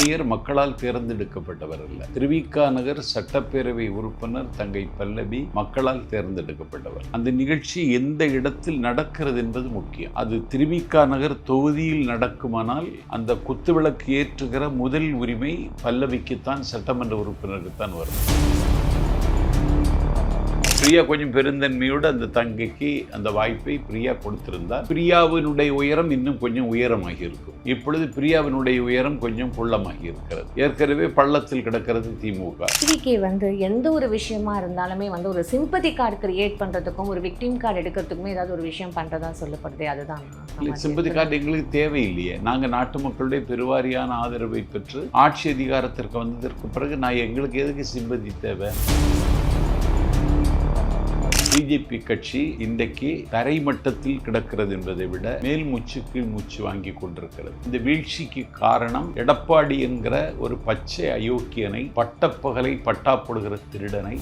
Mayor மக்களால் தேர்ந்தெடுக்கப்பட்டவர் அல்ல. திருவிக நகர் சட்டப்பேரவை உறுப்பினர் தங்கை பல்லவி மக்களால் தேர்ந்தெடுக்கப்பட்டவர். அந்த நிகழ்ச்சி எந்த இடத்தில் நடக்கிறது என்பது முக்கியம். அது திருவிக நகர் தொகுதியில் நடக்குமானால் அந்த குத்துவிளக்கு ஏற்றுகிற முதல் உரிமை பல்லவிக்குத்தான், சட்டமன்ற உறுப்பினருக்குத்தான் வரும். பிரியா கொஞ்சம் பெருந்தன்மையோடு அந்த தங்கைக்கு அந்த வாய்ப்பை பிரியா கொடுத்திருந்தார். பிரியாவினுடைய உயரம் இன்னும் கொஞ்சம் உயரமாகி இருக்கும். இப்பொழுது பிரியாவினுடைய உயரம் கொஞ்சம் குள்ளமாகி இருக்கிறது. ஏற்கனவே பள்ளத்தில் கிடக்கிறது திமுக. எந்த ஒரு விஷயமா இருந்தாலுமே ஒரு சிம்பதி கார்டு கிரியேட் பண்றதுக்கும் ஒரு விக்டிம் கார்டு எடுக்கிறதுக்குமே ஏதாவது ஒரு விஷயம் பண்றதா சொல்லப்படுது. அதுதான் சிம்பதி கார்டு எங்களுக்கு தேவையில்லையே. நாங்க நாட்டு மக்களுடைய பெருவாரியான ஆதரவை பெற்று ஆட்சி அதிகாரத்திற்கு வந்ததற்கு பிறகு எங்களுக்கு எதுக்கு சிம்பதி தேவை? பிஜேபி கட்சி இன்றைக்கு தரைமட்டத்தில் கிடக்கிறது என்பதை விட மேல் மூச்சு கீழ் மூச்சு வாங்கி கொண்டிருக்கிறது. இந்த வீழ்ச்சிக்கு காரணம் எடப்பாடி என்கிற ஒரு பச்சை அயோக்கியனை, பட்டப்பகலை பட்டா போடுகிற திருடனை.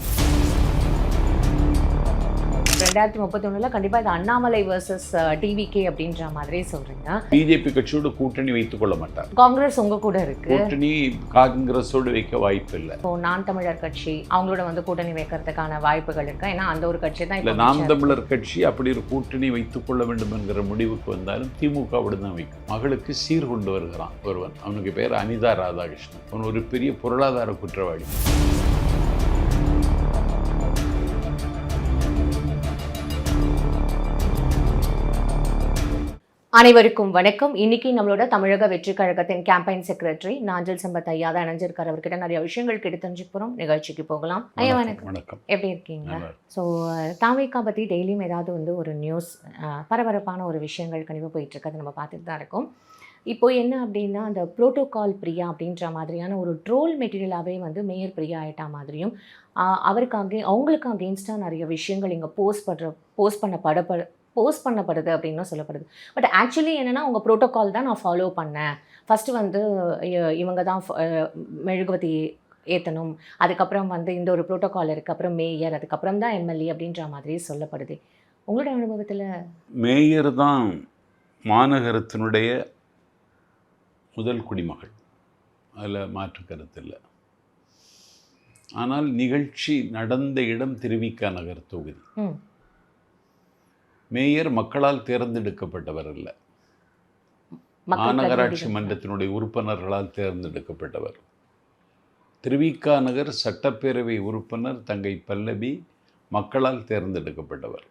2031 கண்டிப்பா இது அண்ணாமலை வர்சஸ் டிவிகே அப்படின்ற மாதிரி சொல்றீங்க. பிஜேபி கட்சியோடு கூட்டணி வைத்துக் கொள்ள மாட்டார். காங்கிரஸ் உங்க கூட இருக்கு. கூட்டணி காங்கிரஸோடு வைக்க வாய்ப்பு இல்லை. நான் தமிழர் கட்சி அவங்களோட கூட்டணி வைக்கிறதுக்கான வாய்ப்புகள் இருக்கு. ஏன்னா அந்த ஒரு கட்சி தான். இல்ல, நாம் தமிழர் கட்சி அப்படி ஒரு கூட்டணி வைத்துக் கொள்ள வேண்டும் என்கிற முடிவுக்கு வந்தாலும் திமுகவோடு தான் வைக்கும். மகளுக்கு சீர் கொண்டு வருகிறான் ஒருவன். அவனுக்கு பேர் அனிதா ராதாகிருஷ்ணன். அவன் ஒரு பெரிய பொருளாதார குற்றவாளி. அனைவருக்கும் வணக்கம். இன்னைக்கு நம்மளோட தமிழக வெற்றி கழகத்தின் கேம்பெயின் செக்ரட்டரி நாஞ்சில் சம்பத் ஐயா தான் இணைஞ்சிருக்கார். அவர்கிட்ட நிறைய விஷயங்கள் கேட்டு தெரிஞ்சுக்க போகிறோம். நிகழ்ச்சிக்கு போகலாம். ஐயா வணக்கம். எப்படி இருக்கீங்க? ஸோ தாவேகா பற்றி டெய்லியும் ஏதாவது ஒரு நியூஸ், பரபரப்பான ஒரு விஷயங்கள் கண்டிப்பாக போயிட்டுருக்கு. அதை நம்ம பார்த்துட்டு தான் இருக்கோம். இப்போ என்ன அப்படின்னா, அந்த ப்ரோட்டோகால் பிரியா அப்படின்ற மாதிரியான ஒரு ட்ரோல் மெட்டீரியலாகவே மேயர் பிரியா ஆகிட்டா மாதிரியும் அவங்களுக்கு அகெயின்ஸ்டாக நிறைய விஷயங்கள் இங்கே போஸ்ட் பண்ணப்படுது அப்படின்னு சொல்லப்படுது. பட் ஆக்சுவலி என்னென்னா, உங்கள் ப்ரோட்டோகால் தான் நான் ஃபாலோ பண்ணேன். ஃபஸ்ட்டு இவங்க தான் மெழுகுவத்தி ஏற்றணும், அதுக்கப்புறம் இந்த ஒரு ப்ரோட்டோகால் இருக்குது, அப்புறம் மேயர், அதுக்கப்புறம் தான் எம்எல்ஏ அப்படின்ற மாதிரி சொல்லப்படுது. உங்களோட அனுபவத்தில் மேயர் தான் மாநகரத்தினுடைய முதல் குடிமகள், அதில் மாற்று கருத்து இல்லை. ஆனால் நிகழ்ச்சி நடந்த இடம் திருவிக நகர் தொகுதி. மேயர் மக்களால் தேர்ந்தெடுக்கப்பட்டவர் அல்ல, மாநகராட்சி மன்றத்தினுடைய உறுப்பினர்களால் தேர்ந்தெடுக்கப்பட்டவர். திருவிக நகர் சட்டப்பேரவை உறுப்பினர் தங்கை பல்லவி மக்களால் தேர்ந்தெடுக்கப்பட்டவர்.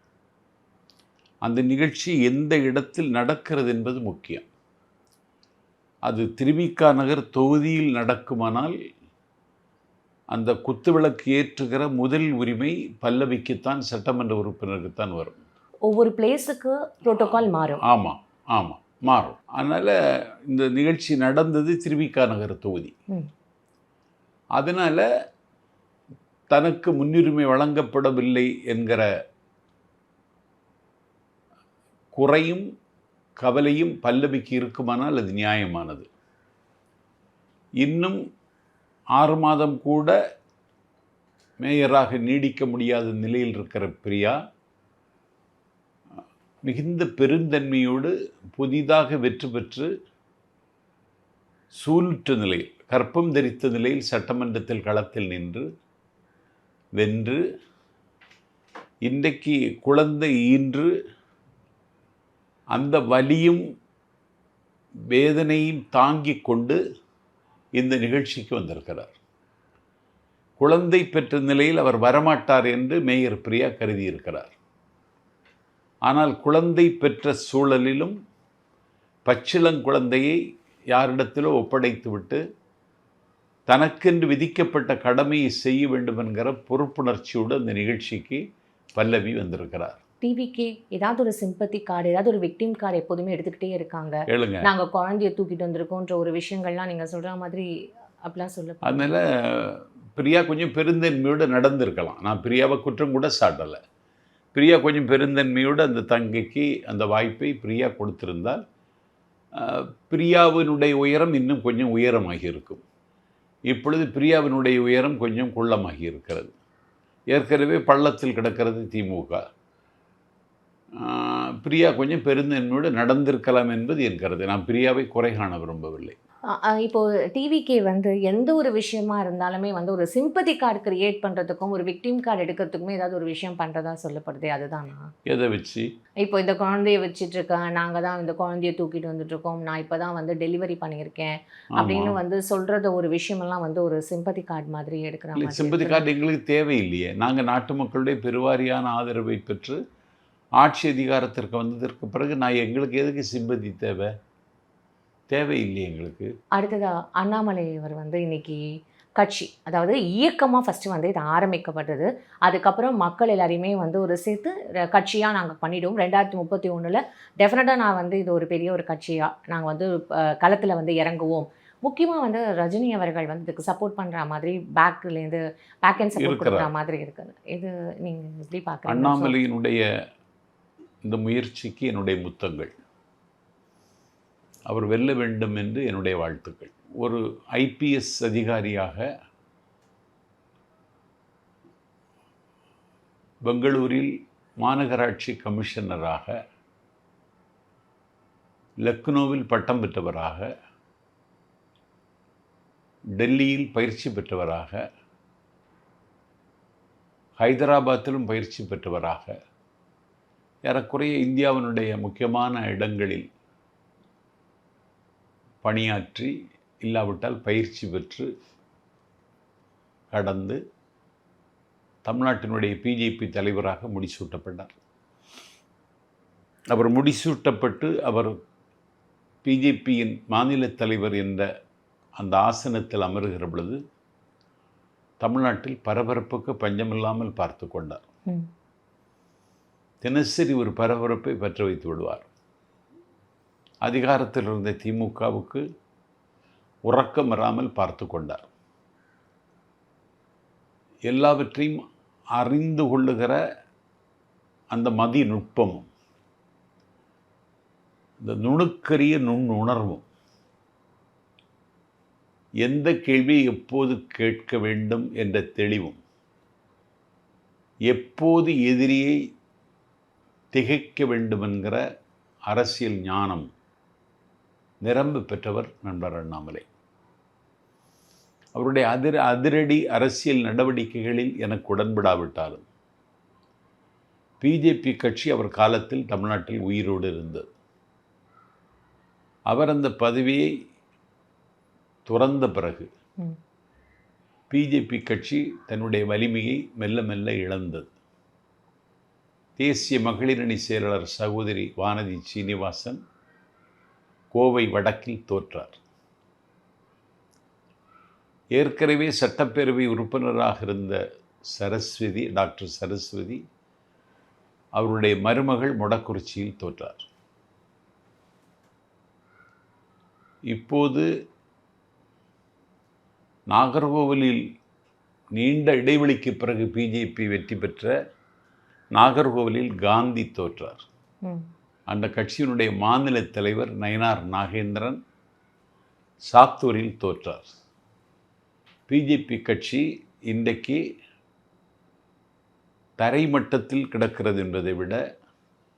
அந்த நிகழ்ச்சி எந்த இடத்தில் நடக்கிறது என்பது முக்கியம். அது திருவிக நகர் தொகுதியில் நடக்குமானால் அந்த குத்துவிளக்கு ஏற்றுகிற முதல் உரிமை பல்லவிக்குத்தான், சட்டமன்ற உறுப்பினருக்குத்தான் வரும். ஒவ்வொரு பிளேஸுக்கு ப்ரோட்டோகால் மாறும். ஆமாம் மாறும். அதனால் இந்த நிகழ்ச்சி நடந்தது திருவிக நகர் தொகுதி. அதனால் தனக்கு முன்னுரிமை வழங்கப்படவில்லை என்கிற குறையும் கவலையும் பல்லவிக்கு இருக்குமானால் அது நியாயமானது. இன்னும் 6 மாதம் கூட மேயராக நீடிக்க முடியாத நிலையில் இருக்கிற பிரியா மிகுந்த பெருந்தன்மையோடு புதிதாக வெற்றி பெற்று சூலுற்ற நிலையில், கற்பம் தரித்த நிலையில் சட்டமன்றத்தில் களத்தில் நின்று வென்று இன்றைக்கு குழந்தை ஈன்று அந்த வலியும் வேதனையும் தாங்கிக் கொண்டு இந்த நிகழ்ச்சிக்கு வந்திருக்கிறார். குழந்தை பெற்ற நிலையில் அவர் வரமாட்டார் என்று மேயர் பிரியா கருதியிருக்கிறார். ஆனால் குழந்தை பெற்ற சூழலிலும் பச்சிளங்குழந்தையை யாரிடத்திலோ ஒப்படைத்துவிட்டு தனக்கென்று விதிக்கப்பட்ட கடமையை செய்ய வேண்டும் என்கிற பொறுப்புணர்ச்சியோடு அந்த நிகழ்ச்சிக்கு பல்லவி வந்திருக்கிறார். டிவிக்கு ஏதாவது ஒரு சிம்பத்தி கார்டு, ஏதாவது ஒரு விக்டிம் கார்டு எப்போதுமே எடுத்துக்கிட்டே இருக்காங்க. நாங்கள் குழந்தைய தூக்கிட்டு வந்திருக்கோன்ற ஒரு விஷயங்கள்லாம் நீங்கள் சொல்கிற மாதிரி அப்படிலாம் சொல்ல. அதனால் பிரியா கொஞ்சம் பெருந்தன்மையோடு நடந்திருக்கலாம். நான் பிரியாவை குற்றம் கூட சாட்டலை. பிரியா கொஞ்சம் பெருந்தன்மையோடு அந்த தங்கைக்கு அந்த வாய்ப்பை பிரியா கொடுத்திருந்தால் பிரியாவினுடைய உயரம் இன்னும் கொஞ்சம் உயரமாகி இருக்கும். இப்பொழுது பிரியாவினுடைய உயரம் கொஞ்சம் குள்ளமாகி இருக்கிறது. ஏற்கனவே பள்ளத்தில் கிடக்கிறது திமுக. பிரியா கொஞ்சம் பெருந்தன்மையோடு நடந்திருக்கலாம் என்பது என் கருத்து. நான் பிரியாவை குறை காண விரும்பவில்லை. இப்போ டிவிக்கே வந்து எந்த ஒரு விஷயமா இருந்தாலுமே வந்து ஒரு சிம்பதி கார்டு கிரியேட் பண்ணுறதுக்கும் ஒரு விக்டிம் கார்டு எடுக்கிறதுக்குமே ஏதாவது ஒரு விஷயம் பண்ணுறதா சொல்லப்படுது, அதுதானா? எதை வச்சு? இப்போ இந்த குழந்தைய வச்சுட்ருக்கேன், நாங்கள் தான் இந்த குழந்தைய தூக்கிட்டு வந்துட்டுருக்கோம், நான் இப்போ தான் வந்து டெலிவரி பண்ணியிருக்கேன் அப்படின்னு ஆமாம். வந்து சொல்கிறத ஒரு விஷயமெல்லாம் வந்து ஒரு சிம்பதி கார்டு மாதிரி எடுக்கிற இல்லை, மாதிரி சிம்பதி இருக்குல்ல. கார்டு எங்களுக்கு தேவையில்லையே. நாங்கள் நாட்டு மக்களுடைய பெருவாரியான ஆதரவை பெற்று ஆட்சி அதிகாரத்திற்கு வந்ததற்கு பிறகு நான் எங்களுக்கு எதுக்கு சிம்பதி தேவை? தேவையில்லையே எங்களுக்கு. அடுத்ததா அண்ணாமலை அவர் வந்து இன்னைக்கு கட்சி, அதாவது இயக்கமாக ஃபஸ்ட்டு வந்து இது ஆரம்பிக்கப்பட்டது. அதுக்கப்புறம் மக்கள் எல்லாரையுமே வந்து ஒரு சேர்த்து கட்சியாக நாங்கள் பண்ணிடுவோம். 2031 டெஃபினட்டாக நான் வந்து இது ஒரு பெரிய ஒரு கட்சியாக நாங்கள் வந்து களத்தில் வந்து இறங்குவோம். முக்கியமாக வந்து ரஜினி அவர்கள் வந்து இதுக்கு சப்போர்ட் பண்ணுற மாதிரி பேக் அண்ட் சப்போர்ட் கொடுக்குற இருக்கிறார். மாதிரி இருக்குது. இது நீங்கள் எப்படி பார்க்குறீங்க? அண்ணாமலையினுடைய இந்த முயற்சிக்கு என்னுடைய முத்தங்கள். அவர் வெல்ல வேண்டும் என்று என்னுடைய வாழ்த்துக்கள். ஒரு ஐபிஎஸ் அதிகாரியாக பெங்களூரில் மாநகராட்சி கமிஷனராக, லக்னோவில் பட்டம் பெற்றவராக, டெல்லியில் பயிற்சி பெற்றவராக, ஹைதராபாத்திலும் பயிற்சி பெற்றவராக, ஏறக்குறைய இந்தியாவினுடைய முக்கியமான இடங்களில் பணியாற்றி, இல்லாவிட்டால் பயிற்சி பெற்று கடந்து தமிழ்நாட்டினுடைய பிஜேபி தலைவராக முடிசூட்டப்பட்டார். அவர் முடிசூட்டப்பட்டு அவர் பிஜேபியின் மாநில தலைவர் என்ற அந்த ஆசனத்தில் அமருகிற பொழுது தமிழ்நாட்டில் பரபரப்புக்கு பஞ்சமில்லாமல் பார்த்து கொண்டார். தினசரி ஒரு பரபரப்பை பற்ற வைத்து விடுவார். அதிகாரத்தில் இருந்த திமுகவுக்கு உறக்கம் வராமல் பார்த்து கொண்டார். எல்லாவற்றையும் அறிந்து கொள்ளுகிற அந்த மதி நுட்பமும், இந்த நுணுக்கரிய நுண்ணுணர்வும், எந்த கேள்வியை எப்போது கேட்க வேண்டும் என்ற தெளிவும், எப்போது எதிரியை திகைக்க வேண்டும் என்கிற அரசியல் ஞானம் நிரம்ப பெற்றவர் நண்பர் அண்ணாமலை. அவருடைய அதிரடி அரசியல் நடவடிக்கைகளில் எனக்கு உடன்படாவிட்டாலும் பிஜேபி கட்சி அவர் காலத்தில் தமிழ்நாட்டில் உயிரோடு இருந்தது. அவர் அந்த பதவியை துறந்த பிறகு பிஜேபி கட்சி தன்னுடைய வலிமையை மெல்ல மெல்ல இழந்தது. தேசிய மகளிரணி செயலாளர் சகோதரி வானதி சீனிவாசன் கோவை வடக்கில் தோற்றார். ஏற்கனவே சட்டப்பேரவை உறுப்பினராக இருந்த சரஸ்வதி, டாக்டர் சரஸ்வதி, அவருடைய மருமகள் மொடக்குறிச்சியில் தோற்றார். இப்போது நாகர்கோவிலில் நீண்ட இடைவெளிக்கு பிறகு பிஜேபி வெற்றி பெற்ற நாகர்கோவிலில் காந்தி தோற்றார். அந்த கட்சியினுடைய மாநில தலைவர் நயினார் நாகேந்திரன் சாத்தூரில் தோற்றார். பிஜேபி கட்சி இன்றைக்கு தரை மட்டத்தில் கிடக்கிறது என்பதை விட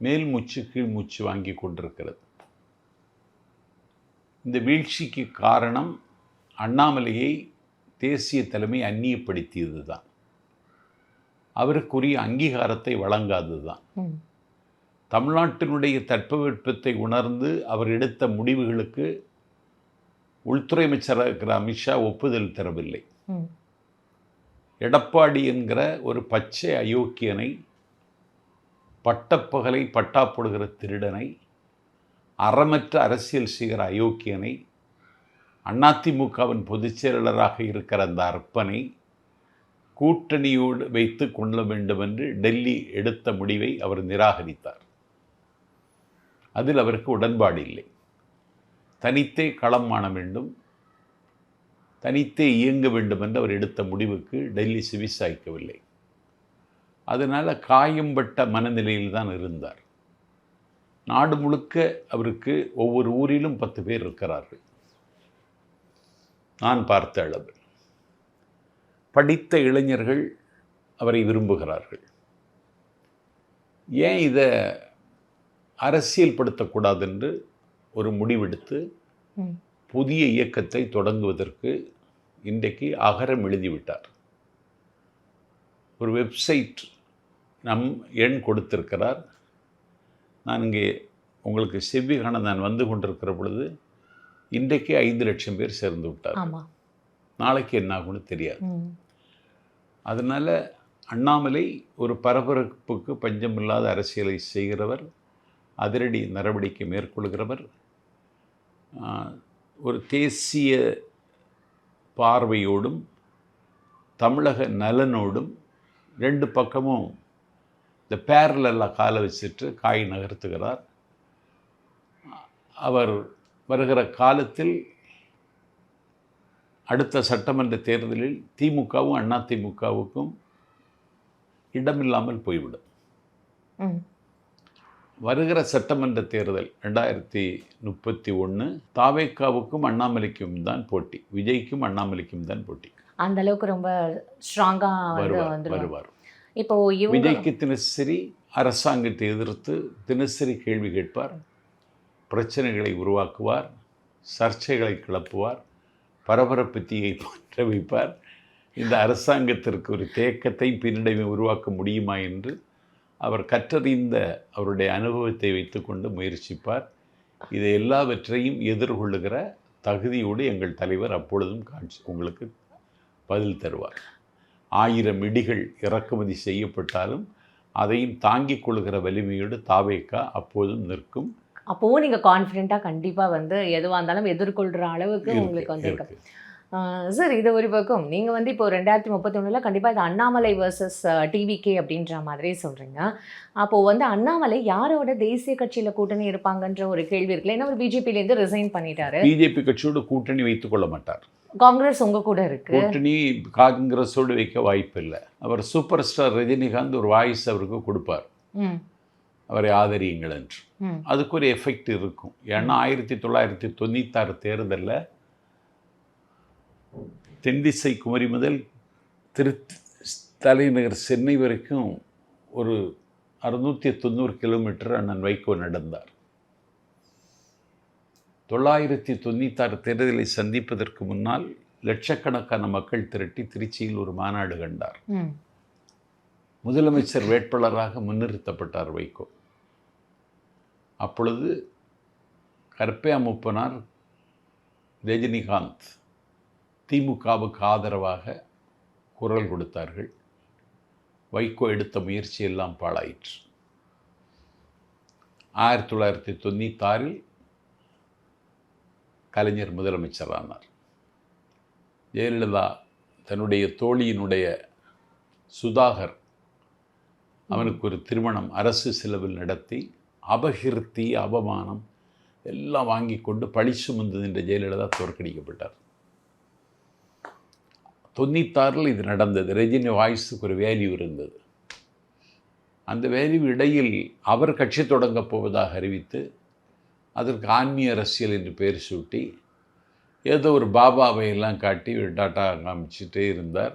மேல் மூச்சு கீழ் மூச்சு வாங்கி கொண்டிருக்கிறது. இந்த வீழ்ச்சிக்கு காரணம் அண்ணாமலையை தேசிய தலைமை அந்நியப்படுத்தியது தான், அவருக்குரிய அங்கீகாரத்தை வழங்காதது தான். தமிழ்நாட்டினுடைய தட்பவெப்பத்தை உணர்ந்து அவர் எடுத்த முடிவுகளுக்கு உள்துறை அமைச்சராக இருக்கிற அமித்ஷா ஒப்புதல் தரவில்லை. எடப்பாடி என்கிற ஒரு பச்சை அயோக்கியனை, பட்டப்பகலை பட்டா போடுகிற திருடனை, அறமற்ற அரசியல் செய்கிற அயோக்கியனை, அதிமுகவின் பொதுச் செயலாளராக இருக்கிற அந்த அற்பனை கூட்டணியோடு வைத்து கொள்ள வேண்டும் என்று டெல்லி எடுத்த முடிவை அவர் நிராகரித்தார். அதில் அவருக்கு உடன்பாடு இல்லை. தனித்தே களம் காண வேண்டும், தனித்தே இயங்க வேண்டும் என்று அவர் எடுத்த முடிவுக்கு டெல்லி செவிசாய்க்கவில்லை. அதனால் காயம்பட்ட மனநிலையில் தான் இருந்தார். நாடு முழுக்க அவருக்கு ஒவ்வொரு ஊரிலும் 10 பேர் இருக்கிறார்கள். நான் பார்த்த அளவு படித்த இளைஞர்கள் அவரை விரும்புகிறார்கள். ஏன் இதை அரசியல் படுத்தக்கூடாது என்று ஒரு முடிவெடுத்து புதிய இயக்கத்தை தொடங்குவதற்கு இன்றைக்கு அகரம் எழுதிவிட்டார். ஒரு வெப்சைட் நம் எண் கொடுத்திருக்கிறார். நான் இங்கே உங்களுக்கு செவ்வி காண நான் வந்து கொண்டிருக்கிற பொழுது இன்றைக்கே 5 லட்சம் பேர் சேர்ந்து விட்டார். நாளைக்கு என்ன ஆகும்னு தெரியாது. அதனால் அண்ணாமலை ஒரு பரபரப்புக்கு பஞ்சமில்லாத அரசியலை செய்கிறவர், அதிரடி நடவடிக்கை மேற்கொள்கிறவர், ஒரு தேசிய பார்வையோடும் தமிழக நலனோடும் 2 பக்கமும் இந்த பேரலெல்லாம் காலை வச்சுட்டு காய் நகர்த்துகிறார். அவர் வருகிற காலத்தில் அடுத்த சட்டமன்ற தேர்தலில் திமுகவும் அதிமுகவுக்கும் இடமில்லாமல் போய்விடும். வருகிற சட்டமன்ற தேர்தல் 2031 தாவேக்காவுக்கும் அண்ணாமலைக்கும் தான் போட்டி, விஜய்க்கும் அண்ணாமலைக்கும் தான் போட்டி. அந்த அளவுக்கு ரொம்ப ஸ்ட்ராங்கா வருவார். இப்போ விஜய்க்கு தினசரி அரசாங்கத்தை எதிர்த்து தினசரி கேள்வி கேட்பார், பிரச்சனைகளை உருவாக்குவார், சர்ச்சைகளை கிளப்புவார், பரபரப்பு தீயை பற்ற வைப்பார். இந்த அரசாங்கத்திற்கு ஒரு தேக்கத்தை பின்னடைவை உருவாக்க முடியுமா என்று அவர் கற்றறிந்த அவருடைய அனுபவத்தை வைத்துக்கொண்டு முயற்சிப்பார். இதை எல்லாவற்றையும் எதிர்கொள்ளுகிற தகுதியோடு எங்கள் தலைவர் அப்பொழுதும் உங்களுக்கு பதில் தருவார். 1000 இடிகள் இறக்குமதி செய்யப்பட்டாலும் அதையும் தாங்கிக் கொள்ளுகிற வலிமையோடு தாவேக்கா அப்போதும் நிற்கும். அப்போது நீங்கள் கான்ஃபிடென்ட்டாக கண்டிப்பாக வந்து எதுவாக இருந்தாலும் எதிர்கொள்கிற அளவுக்கு உங்களுக்கு வந்து சார், இது ஒரு பக்கம். நீங்கள் வந்து இப்போ 2031 கண்டிப்பாக இது அண்ணாமலை வர்சஸ் டிவிகே அப்படின்ற மாதிரி சொல்கிறீங்க. அப்போது வந்து அண்ணாமலை யாரோட தேசிய கட்சியில் கூட்டணி இருப்பாங்கன்ற ஒரு கேள்வி இருக்குல்ல. ஏன்னா அவர் பிஜேபியிலேருந்து ரிசைன் பண்ணிட்டாரு. பிஜேபி கட்சியோடு கூட்டணி வைத்துக் கொள்ள மாட்டார். காங்கிரஸ் உங்கள் கூட இருக்கு. கூட்டணி காங்கிரஸோடு வைக்க வாய்ப்பு இல்லை. அவர் சூப்பர் ஸ்டார் ரஜினிகாந்த் ஒரு வாய்ஸ் அவருக்கு கொடுப்பார், அவரை ஆதரியுங்கள் என்று. அதுக்கு ஒரு எஃபெக்ட் இருக்கும். ஏன்னா 1996 தேர்தலில் தென்திசை குமரி முதல் தலைநகர் சென்னை வரைக்கும் ஒரு 690 கிலோமீட்டர் அண்ணன் வைகோ நடந்தார். 996 தேர்தலை சந்திப்பதற்கு முன்னால் லட்சக்கணக்கான மக்கள் திரட்டி திருச்சியில் ஒரு மாநாடு கண்டார். முதலமைச்சர் வேட்பாளராக முன்னிறுத்தப்பட்டார் வைகோ. அப்பொழுது கற்பையா மூப்பனார், ரஜினிகாந்த் திமுகவுக்கு ஆதரவாக குரல் கொடுத்தார்கள். வைகோ எடுத்த முயற்சி எல்லாம் பாழாயிற்று. 1996 கலைஞர் முதலமைச்சரானார். ஜெயலலிதா தன்னுடைய தோழியினுடைய சுதாகர் அவனுக்கு ஒரு திருமணம் அரசு செலவில் நடத்தி அபகீர்த்தி அவமானம் எல்லாம் வாங்கி கொண்டு பழி சுமந்து நின்ற ஜெயலலிதா தோற்கடிக்கப்பட்டார். 96 இது நடந்தது. ரஜினி வாய்ஸுக்கு ஒரு வேல்யூ இருந்தது. அந்த வேல்யூ இடையில் அவர் கட்சி தொடங்கப் போவதாக அறிவித்து அதற்கு ஆன்மீக அரசியல் என்று பெயர் சூட்டி ஏதோ ஒரு பாபாவை எல்லாம் காட்டி டாட்டா காமிச்சிட்டே இருந்தார்.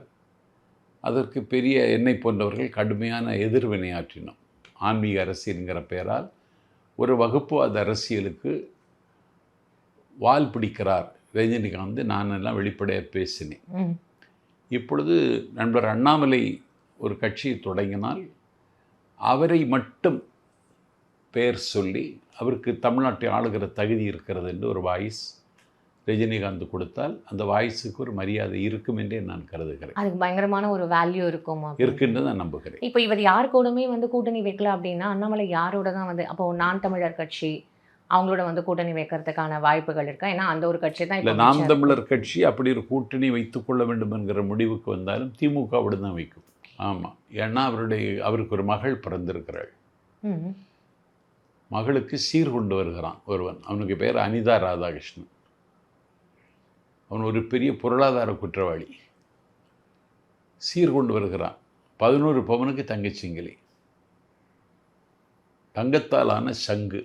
அதற்கு பெரிய என்னை போன்றவர்கள் கடுமையான எதிர்வினை ஆற்றினோம். ஆன்மீக அரசியலுங்கிற பெயரால் ஒரு வகுப்புவாத அரசியலுக்கு வால் பிடிக்கிறார் ரஜினிகாந்த். நான் எல்லாம் வெளிப்படையாக பேசினேன். இப்பொழுது நண்பர் அண்ணாமலை ஒரு கட்சியை தொடங்கினால் அவரை மட்டும் பெயர் சொல்லி அவருக்கு தமிழ்நாட்டை ஆளுகிற தகுதி இருக்கிறது என்று ஒரு வாய்ஸ் ரஜினிகாந்த் கொடுத்தால் அந்த வாய்ஸுக்கு ஒரு மரியாதை இருக்கும் என்றே நான் கருதுகிறேன். அதுக்கு பயங்கரமான ஒரு வேல்யூ இருக்குன்னு நான் நம்புகிறேன். இப்போ இவர் யார் கூடமே வந்து கூட்டணி வைக்கல அப்படின்னா அண்ணாமலை யாரோட தான் வந்து அப்போ நான் தமிழர் கட்சி அவங்களோட வந்து கூட்டணி வைக்கிறதுக்கான வாய்ப்புகள் இருக்கா? ஏன்னா அந்த ஒரு கட்சி தான். இல்லை, நாம் தமிழர் கட்சி அப்படி ஒரு கூட்டணி வைத்துக்கொள்ள வேண்டும் என்கிற முடிவுக்கு வந்தாலும் திமுகவோடு தான் வைக்கும். ஆமாம், ஏன்னா அவருக்கு ஒரு மகள் பிறந்திருக்கிறாள். மகளுக்கு சீர் கொண்டு வருகிறான் ஒருவன். அவனுக்கு பேர் அனிதா ராதாகிருஷ்ணன். அவன் ஒரு பெரிய பொருளாதார குற்றவாளி. சீர் கொண்டு வருகிறான். 11 பவனுக்கு தங்கச்சிங்கிலி, தங்கத்தாலான சங்கு,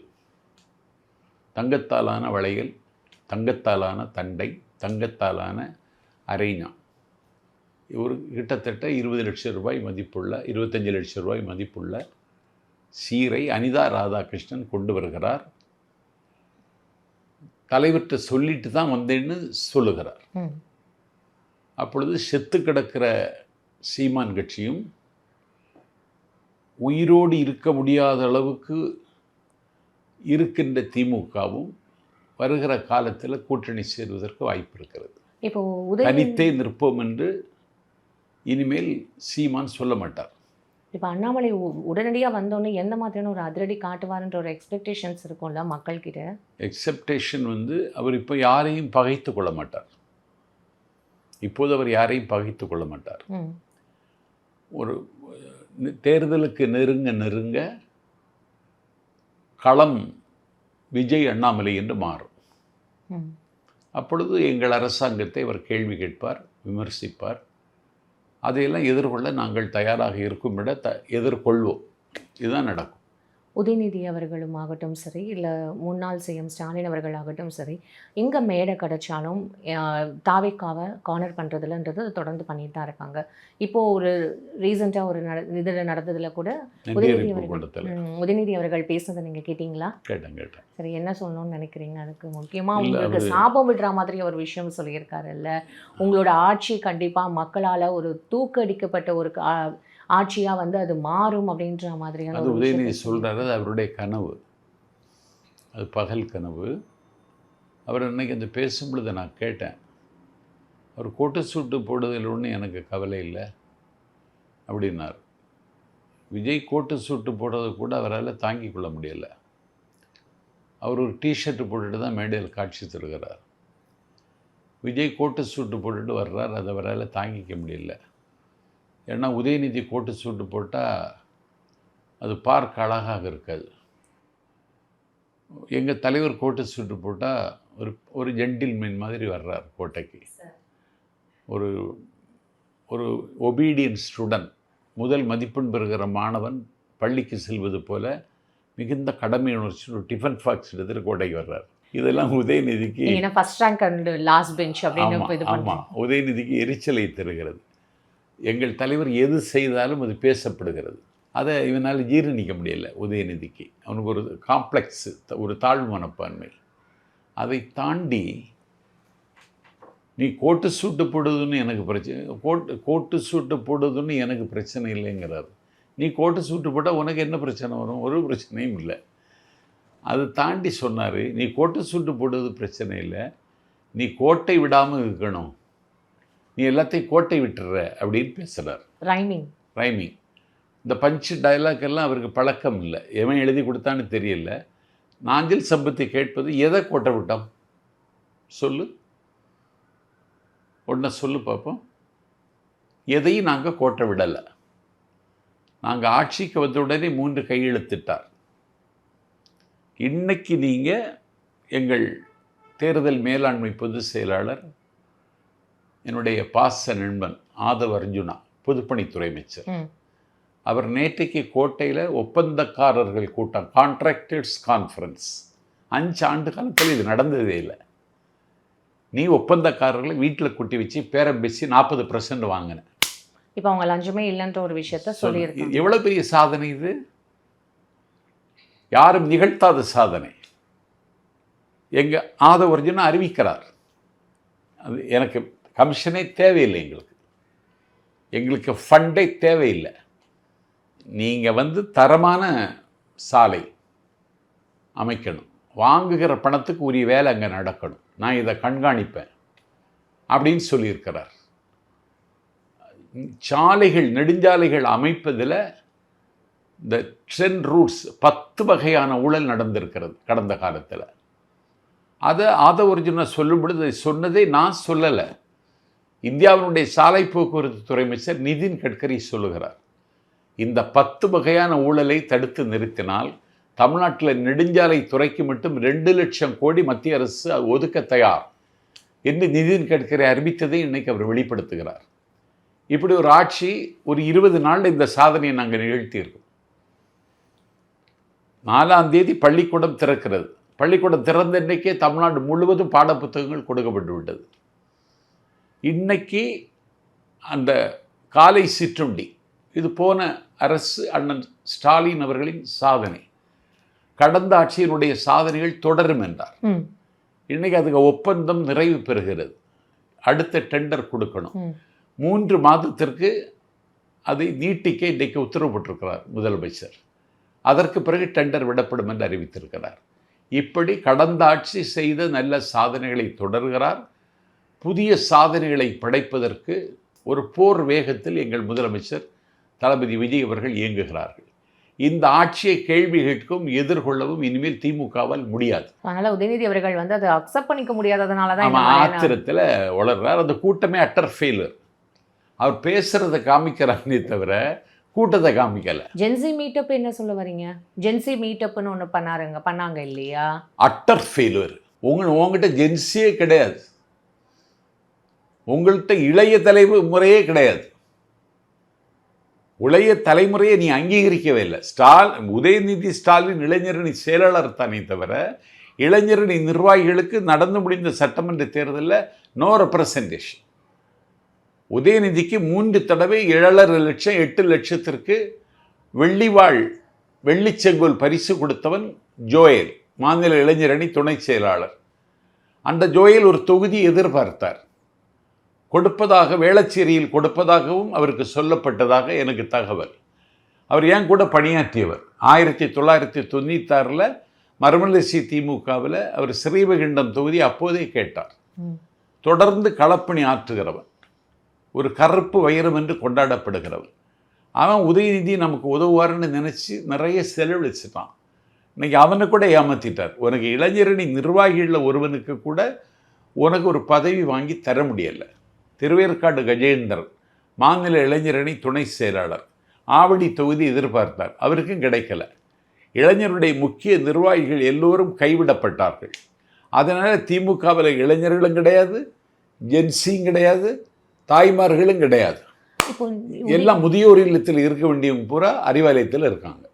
தங்கத்தாலான வளையல், தங்கத்தாலான தண்டை, தங்கத்தாலான அரைஞா. ஒரு கிட்டத்தட்ட 20 லட்சம் ரூபாய் மதிப்புள்ள 25 லட்சம் ரூபாய் மதிப்புள்ள சீரை அனிதா ராதாகிருஷ்ணன் கொண்டு வருகிறார். தலைவர்கிட்ட சொல்லிட்டு தான் வந்தேன்னு சொல்லுகிறார். அப்பொழுது செத்து கிடக்கிற சீமான் கட்சியும் உயிரோடு இருக்க முடியாத அளவுக்கு இருக்கின்ற திமுகவும் வருகிற காலத்தில் கூட்டணி சேருவதற்கு வாய்ப்பு இருக்கிறது. இப்போ தனித்தே நிற்போம் என்று இனிமேல் சீமான் சொல்ல மாட்டார். இப்போ அண்ணாமலை உடனடியாக வந்தோடனே எந்த மாதிரியான ஒரு அதிரடி காட்டுவார்ன்ற ஒரு எக்ஸ்பெக்டேஷன்ஸ் இருக்கும்ல மக்கள்கிட்ட. எக்ஸெப்டேஷன் அவர் இப்போ யாரையும் பகைத்து கொள்ள மாட்டார். இப்போது அவர் யாரையும் பகைத்து கொள்ள மாட்டார். ஒரு தேர்தலுக்கு நெருங்க களம் விஜய் அண்ணாமலை என்று மாறும். அப்பொழுது எங்கள் அரசாங்கத்தை அவர் கேள்வி கேட்பார், விமர்சிப்பார். அதையெல்லாம் எதிர்கொள்ள நாங்கள் தயாராக இருக்கும் விட எதிர்கொள்வோம். இதுதான் நடக்கும். உதயநிதி அவர்களும் ஆகட்டும் சரி, இல்லை முன்னாள் சிஎம் ஸ்டாலின் அவர்கள் ஆகட்டும் சரி, எங்கே மேடை கிடைச்சாலும் தாவேக்காவை கார்னர் பண்ணுறதுலன்றது தொடர்ந்து பண்ணிட்டு தான் இருக்காங்க. இப்போது ஒரு ரீசெண்டாக ஒரு இதில் நடந்ததில் கூட உதயநிதி அவர்கள் பேசுனதை நீங்கள் கேட்டிங்களா? கேட்டேன். சரி, என்ன சொல்லணும்னு நினைக்கிறீங்க? அதுக்கு முக்கியமாக உங்களுக்கு சாபம் விடுற மாதிரி ஒரு விஷயம் சொல்லியிருக்காருல்ல, உங்களோட ஆட்சி கண்டிப்பாக மக்களால் ஒரு தூக்கடிக்கப்பட்ட ஒரு ஆட்சியாக அது மாறும் அப்படின்ற மாதிரியான. அது உதயநிதி சொல்கிறாரு, அது அவருடைய கனவு, அது பகல் கனவு. அவர் அன்னைக்கு அந்த பேசும் பொழுது நான் கேட்டேன், அவர் கோட்டு சூட்டு போடுவதில் ஒன்றும் எனக்கு கவலை இல்லை அப்படின்னார். விஜய் கோட்டு சூட்டு போடுறது கூட அவரால் தாங்கி கொள்ள முடியலை. அவர் ஒரு டிஷர்ட்டு போட்டுட்டு தான் மேடையில் காட்சி தருகிறார். விஜய் கோட்டு சூட்டு போட்டுட்டு வர்றார், அதை அவரால் தாங்கிக்க முடியல. ஏன்னா உதயநிதி கோட்டு சூட்டு போட்டால் அது பார்க்க அழகாக இருக்காது. எங்கள் தலைவர் கோட்டு சூட்டு போட்டால் ஒரு ஜென்டில்மேன் மாதிரி வர்றார் கோட்டைக்கு. ஒரு ஒரு ஒபீடியன்ட் ஸ்டூடெண்ட், முதல் மதிப்பெண் பெறுகிற மாணவன் பள்ளிக்கு செல்வது போல மிகுந்த கடமை உணர்ச்சி ஒரு டிஃபன் பாக்ஸ் எடுத்துகிட்டு கோட்டைக்கு வர்றார். இதெல்லாம் உதயநிதிக்கு ஆமாம், உதயநிதிக்கு எரிச்சலை தருகிறது. எங்கள் தலைவர் எது செய்தாலும் அது பேசப்படுகிறது. அதை இவனால் ஜீரணிக்க முடியல உதயநிதிக்கு. அவனுக்கு ஒரு காம்ப்ளெக்ஸ், ஒரு தாழ்வு மனப்பான்மை. அதை தாண்டி நீ கோட்டு சூட்டு போடுதுன்னு எனக்கு பிரச்சனை, கோட்டு சூட்டு போடுதுன்னு எனக்கு பிரச்சனை இல்லைங்கிறார். நீ கோட்டு சூட்டு போட்டால் உனக்கு என்ன பிரச்சனை வரும்? ஒரு பிரச்சனையும் இல்லை. அதை தாண்டி சொன்னார், நீ கோட்டு சூட்டு போடுறது பிரச்சனை இல்லை, நீ கோட்டை விடாமல் இருக்கணும், நீ எல்லாத்தையும் கோட்டை விட்டுற அப்படின்னு பேசுகிறார். ரைமிங். இந்த பஞ்சு டைலாக் எல்லாம் அவருக்கு பழக்கம் இல்லை. எவன் எழுதி கொடுத்தான்னு தெரியல. நாஞ்சில் சம்பத்தை கேட்பது, எதை கோட்டை விட்டோம் சொல்லு, ஒன்றை சொல்லு பார்ப்போம். எதையும் நாங்கள் கோட்டை விடலை. நாங்கள் ஆட்சிக்கு வந்த உடனே 3 கையெழுத்திட்டார். இன்னைக்கு நீங்கள் எங்கள் தேர்தல் மேலாண்மை பொதுச் செயலாளர், என்னுடைய பாச நண்பன் ஆதவ் அர்ஜுனா, பொதுப்பணித்துறை அமைச்சர், அவர் நேற்றைக்கு கோட்டையில் ஒப்பந்தக்காரர்கள் கூட்டம், கான்ட்ராக்டர்ஸ் கான்ஃபரன்ஸ். 5 ஆண்டு காலத்தில் இது நடந்ததே இல்லை. நீ ஒப்பந்தக்காரர்களை வீட்டில் கூட்டி வச்சு பேரம் பேசி 40% வாங்கின. இப்போ அவங்க லஞ்சமே இல்லைன்ற ஒரு விஷயத்த சொல்லியிருக்காங்க. எவ்வளோ பெரிய சாதனை இது! யாரும் நிகழ்த்தாத சாதனை. எங்கள் ஆதவ் அர்ஜுனா அறிவிக்கிறார், அது எனக்கு கமிஷனே தேவையில்லை, எங்களுக்கு ஃபண்டே தேவையில்லை, நீங்கள் தரமான சாலை அமைக்கணும், வாங்குகிற பணத்துக்கு உரிய வேலை அங்கே நடக்கணும், நான் இதை கண்காணிப்பேன் அப்படின்னு சொல்லியிருக்கிறார். சாலைகள், நெடுஞ்சாலைகள் அமைப்பதில் இந்த ட்ரெண்ட் ரூட்ஸ் 10 வகையான ஊழல் நடந்திருக்கிறது கடந்த காலத்தில். அதை ஆதவ் அர்ஜுனா சொல்லும் பொழுது சொன்னதை நான் சொல்லலை, இந்தியாவினுடைய சாலை போக்குவரத்து துறை அமைச்சர் நிதின் கட்கரி சொல்லுகிறார். இந்த 10 வகையான ஊழலை தடுத்து நிறுத்தினால் தமிழ்நாட்டில் நெடுஞ்சாலை துறைக்கு மட்டும் 2 லட்சம் கோடி மத்திய அரசு ஒதுக்க தயார் என்று நிதின் கட்கரி அறிவித்ததை இன்னைக்கு அவர் வெளிப்படுத்துகிறார். இப்படி ஒரு ஆட்சி ஒரு 20 நாளில் இந்த சாதனையை நாங்கள் நிகழ்த்தியிருக்கோம். 4ஆம் தேதி பள்ளிக்கூடம் திறக்கிறது. பள்ளிக்கூடம் திறந்த இன்றைக்கே தமிழ்நாடு முழுவதும் பாடப்புத்தகங்கள் கொடுக்கப்பட்டு விட்டது. இன்னைக்கு அந்த காலை சிற்றுண்டி, இது போன அரசு அண்ணன் ஸ்டாலின் அவர்களின் சாதனை. கடந்த ஆட்சியினுடைய சாதனைகள் தொடரும் என்றார். இன்றைக்கி அதுக்கு ஒப்பந்தம் நிறைவு பெறுகிறது. அடுத்த டெண்டர் கொடுக்கணும். 3 மாதத்திற்கு அதை நீட்டிக்க இன்றைக்கு உத்தரவு போட்டிருக்கிறார் முதலமைச்சர். அதற்கு பிறகு டெண்டர் விடப்படும் என்று அறிவித்திருக்கிறார். இப்படி கடந்த ஆட்சி செய்த நல்ல சாதனைகளை தொடர்கிறார். புதிய சாதனைகளை படைப்பதற்கு ஒரு போர் வேகத்தில் எங்கள் முதலமைச்சர் தளபதி விஜய் அவர்கள் இயங்குகிறார்கள். இந்த ஆட்சியை கேள்வி கேட்கவும் எதிர்கொள்ளவும் இனிமேல் திமுகவால் முடியாது. அதனால உதயநிதி அவர்கள் வந்து அதை அக்செப்ட் பண்ணிக்க முடியாததுனால தான் ஆத்திரத்தில் வளர்றார். அந்த கூட்டமே அட்டர் ஃபெயிலர். அவர் பேசுறதை காமிக்கிறானே தவிர கூட்டத்தை காமிக்கல. ஜென்சி மீட்டப் என்ன சொல்ல வரீங்க? ஜென்சி மீட்டப்னு ஒன்று பண்ணாங்க இல்லையா? Utter failure. உங்ககிட்ட ஜென்சியே கிடையாது. உங்கள்கிட்ட இளைய தலைமுறையே கிடையாது. இளைய தலைமுறையை நீ அங்கீகரிக்கவே இல்லை. உதயநிதி ஸ்டாலின் இளைஞரணி செயலாளர் தானே தவிர இளைஞரணி நிர்வாகிகளுக்கு நடந்து முடிந்த சட்டமன்ற தேர்தலில் நோ ரெப்ரசன்டேஷன். உதயநிதிக்கு 3 தடவை 7.5 லட்சம் 8 லட்சத்திற்கு வெள்ளிச்செங்கோல் பரிசு கொடுத்தவன் ஜோயல், மாநில இளைஞரணி துணை செயலாளர். அந்த ஜோயல் ஒரு தொகுதி எதிர்பார்த்தார். கொடுப்பதாக வேளச்சேரியில் கொடுப்பதாகவும் அவருக்கு சொல்லப்பட்டதாக எனக்கு தகவல். அவர் ஏன் கூட பணியாற்றியவர். 1996 மறுமலர்ச்சி திமுகவில் அவர் ஸ்ரீவைகுண்டம் தொகுதி அப்போதே கேட்டார். தொடர்ந்து களப்பணி ஆற்றுகிறவன், ஒரு கருப்பு வைரம் என்று கொண்டாடப்படுகிறவன். அவன் உதயநிதி நமக்கு உதவுவார்னு நினச்சி நிறைய செலவழிச்சிட்டான். இன்றைக்கி அவனை கூட ஏமாற்றிட்டார். உனக்கு இளைஞரணி நிர்வாகிகளில் ஒருவனுக்கு கூட உனக்கு ஒரு பதவி வாங்கி தர முடியலை. திருவேற்காடு கஜேந்திரன் மாநில இளைஞரணி துணை செயலாளர், ஆவடி தொகுதி எதிர்பார்த்தார், அவருக்கும் கிடைக்கல. இளைஞருடைய முக்கிய நிர்வாகிகள் எல்லோரும் கைவிடப்பட்டார்கள். அதனால் திமுகவில் இளைஞர்களும் கிடையாது, ஜென்சியும் கிடையாது, தாய்மார்களும் கிடையாது. எல்லாம் முதியோர் இல்லத்தில் இருக்க வேண்டியவங்க பூரா அறிவாலயத்தில் இருக்காங்க.